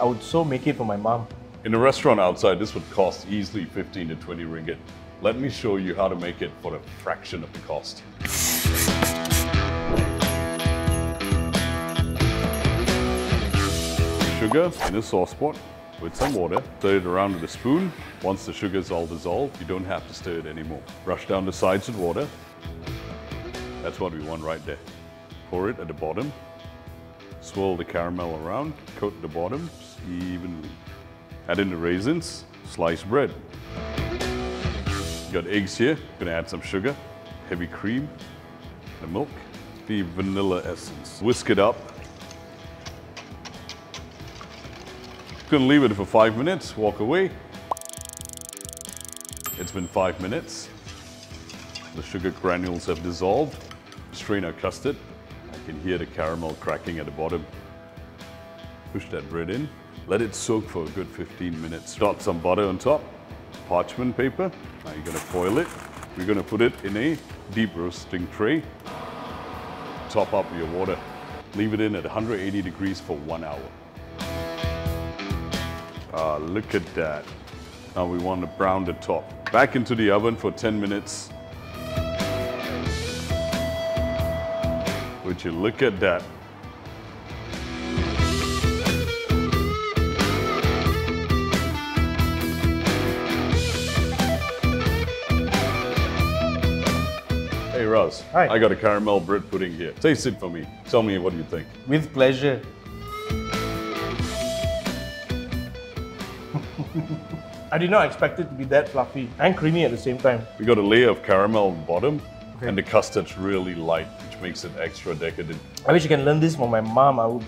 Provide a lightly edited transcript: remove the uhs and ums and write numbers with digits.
I would so make it for my mom. In a restaurant outside, this would cost easily 15 to 20 ringgit. Let me show you how to make it for a fraction of the cost. Sugar in a saucepot with some water. Stir it around with a spoon. Once the sugar is all dissolved, you don't have to stir it anymore. Brush down the sides with water. That's what we want right there. Pour it at the bottom. Swirl the caramel around. Coat the bottom evenly. Add in the raisins, sliced bread. You got eggs here. Gonna add some sugar, heavy cream, the milk, the vanilla essence. Whisk it up. Gonna leave it for 5 minutes, walk away. It's been 5 minutes. The sugar granules have dissolved. Strain our custard. I can hear the caramel cracking at the bottom. Push that bread in. Let it soak for a good 15 minutes. Dot some butter on top. Parchment paper. Now you're gonna foil it. We're gonna put it in a deep roasting tray. Top up your water. Leave it in at 180 degrees for 1 hour. Look at that. Now we want to brown the top. Back into the oven for 10 minutes. Would you look at that? Hey Ross, Hi. I got a caramel bread pudding here. Taste it for me. Tell me what you think. With pleasure. I did not expect it to be that fluffy and creamy at the same time. We got a layer of caramel on the bottom, Okay. and the custard's really light, which makes it extra decadent. I wish I can learn this from my mom. I would